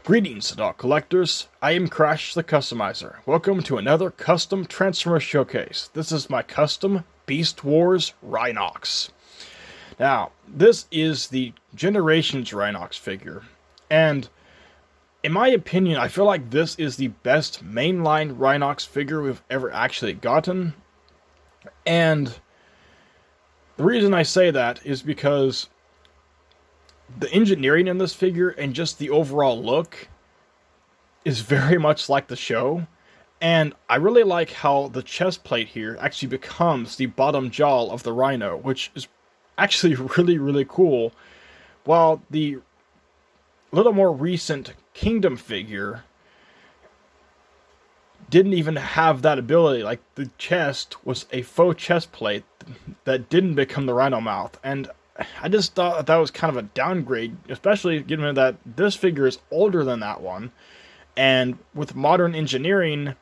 Greetings, dog collectors. I am Crash the Customizer. Welcome to another custom Transformer showcase. This is my Custom Beast Wars Rhinox. Now, this is the Generations Rhinox figure, and in my opinion, I feel like this is the best mainline Rhinox figure we've ever actually gotten. And the reason I say that is because the engineering in this figure and just the overall look is very much like the show. And I really like how the chest plate here actually becomes the bottom jaw of the Rhino, which is actually really cool. While the little more recent Kingdom figure didn't even have that ability. Like, the chest was a faux chest plate that didn't become the Rhino mouth. And I just thought that was kind of a downgrade, especially given that this figure is older than that one. And with modern engineering,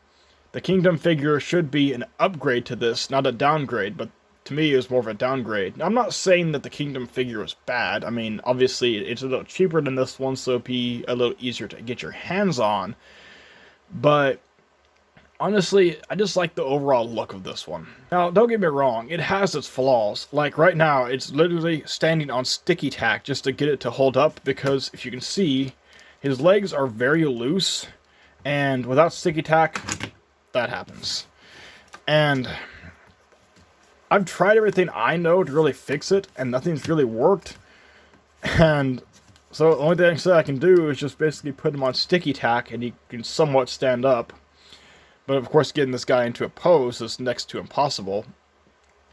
the Kingdom figure should be an upgrade to this, not a downgrade, but to me it was more of a downgrade. Now, I'm not saying that the Kingdom figure was bad. I mean, obviously it's a little cheaper than this one, so it'd be a little easier to get your hands on. But honestly, I just like the overall look of this one. Now, don't get me wrong, it has its flaws. Like, right now, it's literally standing on sticky tack just to get it to hold up, because if you can see, his legs are very loose, and without sticky tack, that happens. And I've tried everything I know to really fix it, and nothing's really worked. And so the only thing I can do is just basically put him on sticky tack, and he can somewhat stand up. But of course, getting this guy into a pose is next to impossible.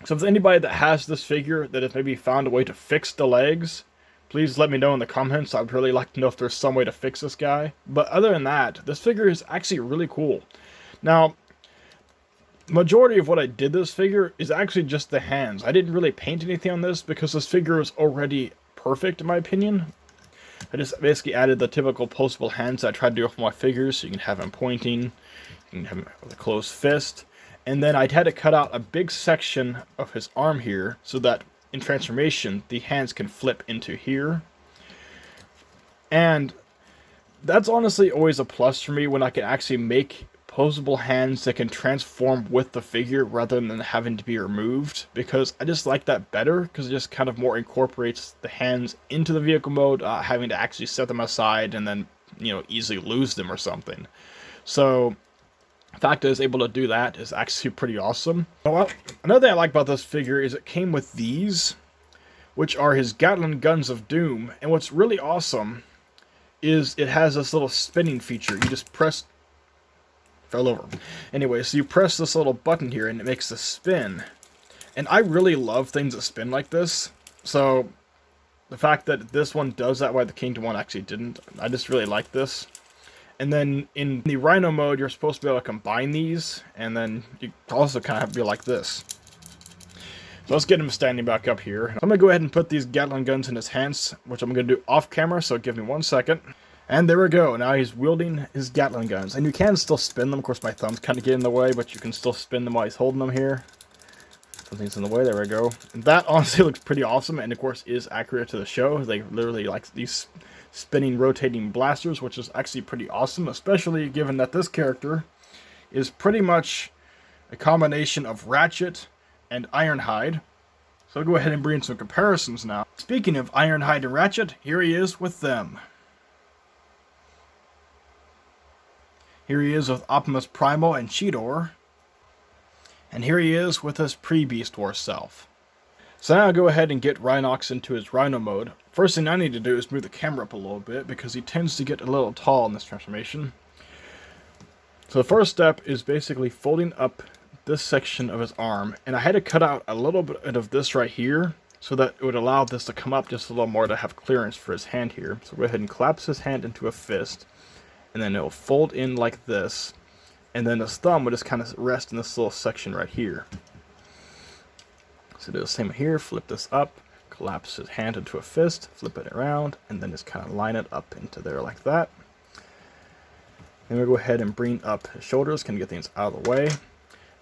So if there's anybody that has this figure that has maybe found a way to fix the legs, please let me know in the comments. I'd really like to know if there's some way to fix this guy. But other than that, this figure is actually really cool. Now, majority of what I did this figure is actually just the hands. I didn't really paint anything on this because this figure is already perfect in my opinion. I just basically added the typical poseable hands that I tried to do with my figures, so you can have him pointing, you can have him with a closed fist, and then I had to cut out a big section of his arm here so that in transformation the hands can flip into here. And that's honestly always a plus for me when I can actually make poseable hands that can transform with the figure rather than having to be removed, because I just like that better, because it just kind of more incorporates the hands into the vehicle mode, having to actually set them aside and then, you know, easily lose them or something. So the fact that I was able to do that is actually pretty awesome. Well, another thing I like about this figure is it came with these, which are his Gatling Guns of Doom. And what's really awesome is it has this little spinning feature. You just press... Fell over. Anyway, so you press this little button here and it makes a spin. And I really love things that spin like this. So the fact that this one does that while the Kingdom one actually didn't, I just really like this. And then in the Rhino mode, you're supposed to be able to combine these, and then you also kind of have to be like this. So let's get him standing back up here. I'm going to go ahead and put these Gatling guns in his hands, which I'm going to do off camera, so give me 1 second. And there we go. Now he's wielding his Gatling guns. And you can still spin them. Of course, my thumb's kind of getting in the way, but you can still spin them while he's holding them here. Something's in the way. There we go. And that honestly looks pretty awesome, and of course is accurate to the show. They literally like these spinning, rotating blasters, which is actually pretty awesome, especially given that this character is pretty much a combination of Ratchet and Ironhide. So I'll go ahead and bring in some comparisons now. Speaking of Ironhide and Ratchet, here he is with them. Here he is with Optimus Primal and Cheetor. And here he is with his pre-Beast Wars self. So now I'll go ahead and get Rhinox into his Rhino mode. First thing I need to do is move the camera up a little bit, because he tends to get a little tall in this transformation. So the first step is basically folding up this section of his arm. And I had to cut out a little bit of this right here, so that it would allow this to come up just a little more to have clearance for his hand here. So go ahead and collapse his hand into a fist. And then it'll fold in like this, and then his thumb will just kind of rest in this little section right here. So do the same here, flip this up, collapse his hand into a fist, flip it around, and then just kind of line it up into there like that. Then we'll go ahead and bring up his shoulders, kind of get things out of the way.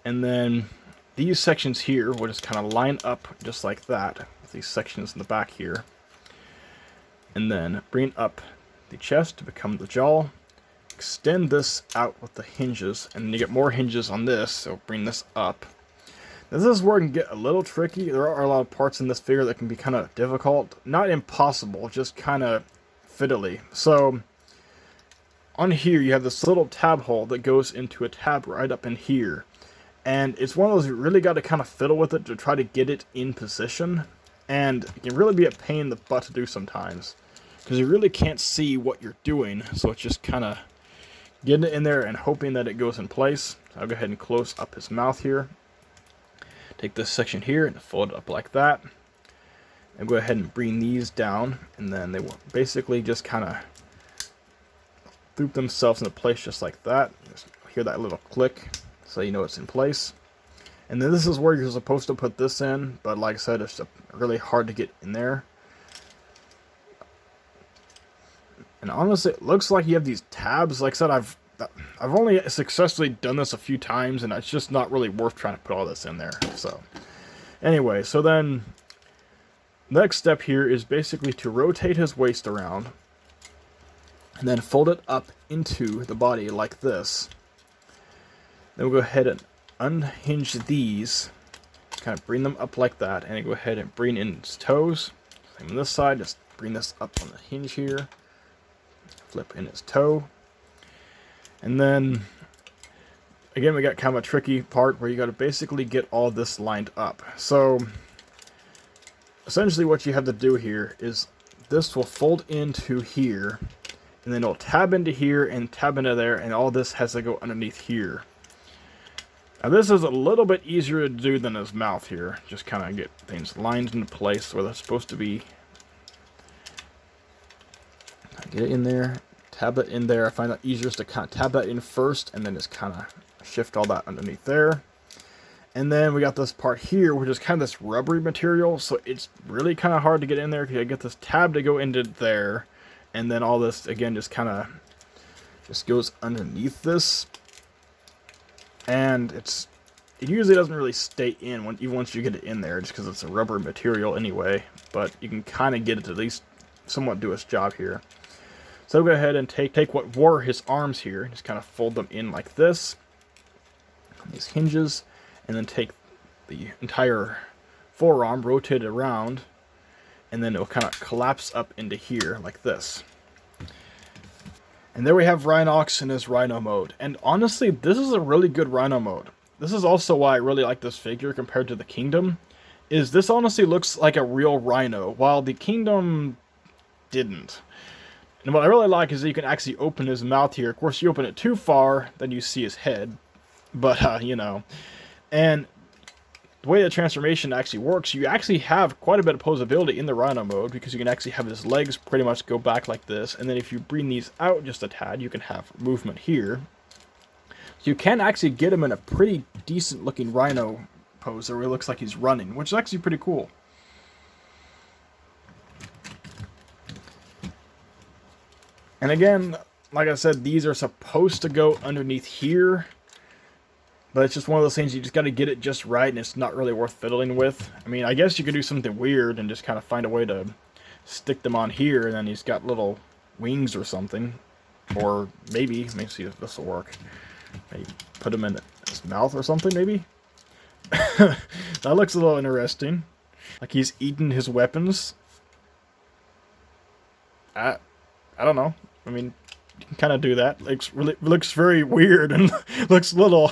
And then these sections here will just kind of line up just like that, with these sections in the back here. And then bring up the chest to become the jaw. Extend this out with the hinges, and then you get more hinges on this, so bring this up. This is where it can get a little tricky. There are a lot of parts in this figure that can be kind of difficult. Not impossible, just kind of fiddly. So, on here you have this little tab hole that goes into a tab right up in here. And it's one of those you really got to kind of fiddle with it to try to get it in position. And it can really be a pain in the butt to do sometimes, because you really can't see what you're doing. So it's just kind of getting it in there and hoping that it goes in place. So I'll go ahead and close up his mouth here. Take this section here and fold it up like that. And go ahead and bring these down, and then they will basically just kind of loop themselves into place just like that. Just hear that little click, so you know it's in place. And then this is where you're supposed to put this in, but like I said, it's really hard to get in there. And honestly, it looks like you have these tabs. Like I said, I've only successfully done this a few times, and it's just not really worth trying to put all this in there. So anyway, so then next step here is basically to rotate his waist around and then fold it up into the body like this. Then we'll go ahead and unhinge these, kind of bring them up like that, and then go ahead and bring in his toes. Same on this side, just bring this up on the hinge here, flip in his toe. And then again, we got kind of a tricky part where you got to basically get all this lined up. So essentially what you have to do here is this will fold into here, and then it'll tab into here and tab into there, and all this has to go underneath here. Now this is a little bit easier to do than his mouth here. Just kind of get things lined into place where they're supposed to be. Get it in there. Tab it in there. I find that easiest to kind of tab that in first, and then just kind of shift all that underneath there. And then we got this part here, which is kind of this rubbery material, so it's really kind of hard to get in there because I get this tab to go into there, and then all this again just kind of just goes underneath this, and it usually doesn't really stay in even once you get it in there, just because it's a rubber material anyway. But you can kind of get it to at least somewhat do its job here. So go ahead and take what were his arms here, and just kind of fold them in like this, these hinges, and then take the entire forearm, rotate it around, and then it'll kind of collapse up into here like this. And there we have Rhinox in his Rhino mode. And honestly, this is a really good Rhino mode. This is also why I really like this figure compared to the Kingdom, is this honestly looks like a real Rhino, while the Kingdom didn't. And what I really like is that you can actually open his mouth here. Of course, you open it too far, then you see his head. But, you know. And the way the transformation actually works, you actually have quite a bit of posability in the Rhino mode, because you can actually have his legs pretty much go back like this. And then if you bring these out just a tad, you can have movement here. So you can actually get him in a pretty decent looking Rhino pose where it looks like he's running, which is actually pretty cool. And again, like I said, these are supposed to go underneath here, but it's just one of those things you just got to get it just right, and it's not really worth fiddling with. I mean, I guess you could do something weird and just kind of find a way to stick them on here, and then he's got little wings or something. Or maybe, let me see if this will work. Maybe put him in his mouth or something, maybe? That looks a little interesting. Like he's eating his weapons. I don't know. I mean, you can kind of do that. Looks very weird and looks a little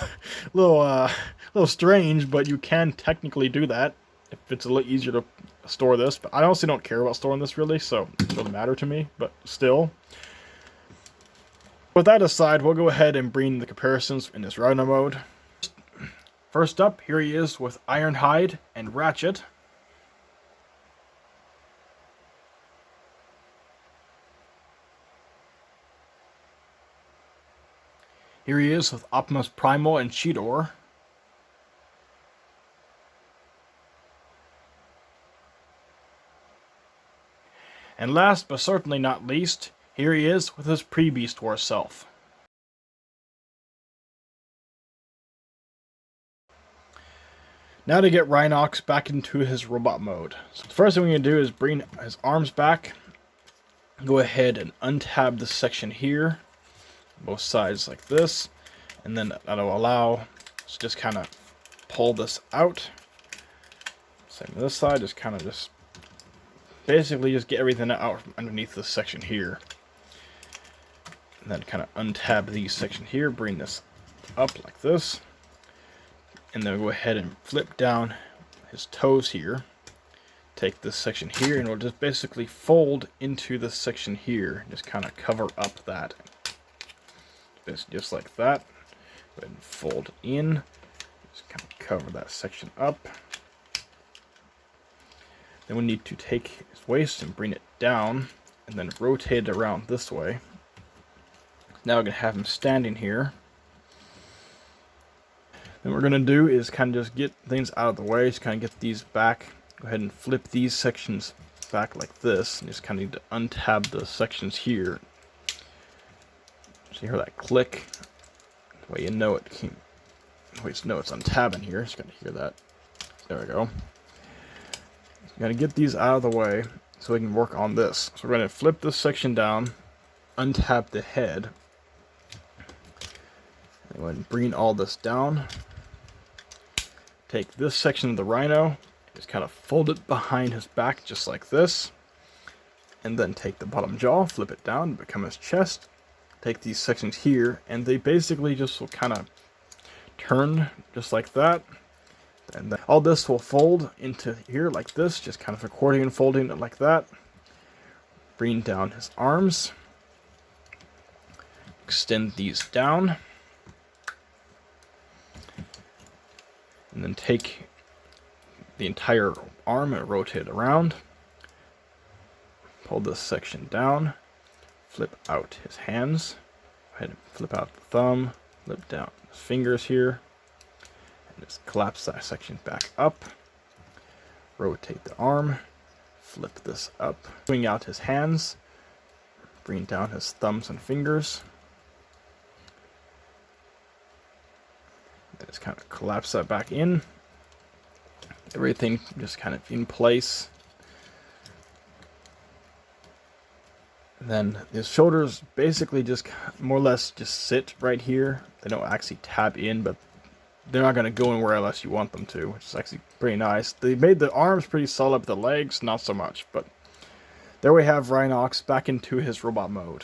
strange, but you can technically do that if it's a little easier to store this. But I honestly don't care about storing this really, so it doesn't matter to me. But still, with that aside, we'll go ahead and bring the comparisons in this Rhino mode. First up, here he is with Ironhide and Ratchet. Here he is with Optimus Primal and Cheetor. And last but certainly not least, here he is with his pre-Beast Wars self. Now to get Rhinox back into his robot mode. So the first thing we're going to do is bring his arms back. go ahead and untab this section here, both sides like this, and then that'll allow us to just kind of pull this out. Same on this side, just basically just get everything out from underneath this section here. And then kind of untab these section here, bring this up like this, and then go ahead and flip down his toes here. Take this section here, and we'll just basically fold into this section here. Just kind of cover up that. Just like that. Go ahead and fold in. Just kind of cover that section up. Then we need to take his waist and bring it down, and then rotate it around this way. Now we're going to have him standing here. Then what we're going to do is kind of just get things out of the way, just kind of get these back. Go ahead and flip these sections back like this, and just kind of need to untab the sections here. So you hear that click? The way you know it came. Wait, no, it's untabbing here. Just gotta hear that. There we go. Gotta get these out of the way so we can work on this. So we're gonna flip this section down, untap the head, and go ahead and bring all this down. Take this section of the Rhino, just kind of fold it behind his back just like this, and then take the bottom jaw, flip it down, become his chest. Take these sections here, and they basically just will kind of turn just like that. And then all this will fold into here like this, just kind of accordion folding it like that. Bring down his arms. Extend these down. And then take the entire arm and rotate it around. Pull this section down. Flip out his hands. Go ahead and flip out the thumb. Flip down his fingers here. Just collapse that section back up, rotate the arm, flip this up, swing out his hands, bring down his thumbs and fingers, and just kind of collapse that back in, everything just kind of in place. And then his shoulders basically just more or less just sit right here. They don't actually tab in, but they're not going to go anywhere unless you want them to, which is actually pretty nice. They made the arms pretty solid, but the legs, not so much. But there we have Rhinox back into his robot mode.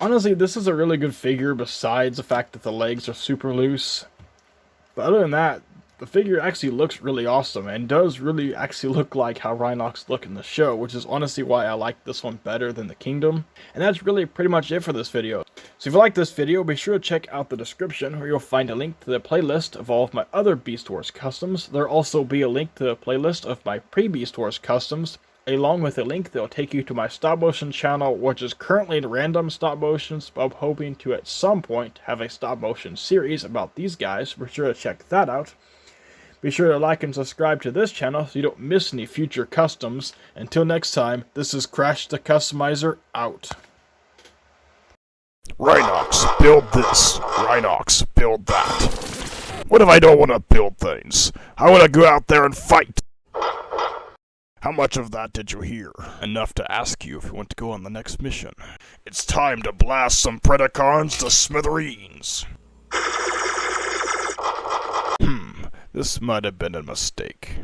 Honestly, this is a really good figure besides the fact that the legs are super loose. But other than that, the figure actually looks really awesome and does really actually look like how Rhinox look in the show, which is honestly why I like this one better than the Kingdom. And that's really pretty much it for this video. So if you like this video, be sure to check out the description where you'll find a link to the playlist of all of my other Beast Wars customs. There'll also be a link to the playlist of my pre-Beast Wars customs, along with a link that will take you to my stop motion channel, which is currently in random stop motions, but I'm hoping to at some point have a stop motion series about these guys. Be sure to check that out. Be sure to like and subscribe to this channel so you don't miss any future customs. Until next time, this is Crash the Customizer, out. Rhinox, build this. Rhinox, build that. What if I don't want to build things? I want to go out there and fight. How much of that did you hear? Enough to ask you if you want to go on the next mission. It's time to blast some Predacons to smithereens. This might have been a mistake.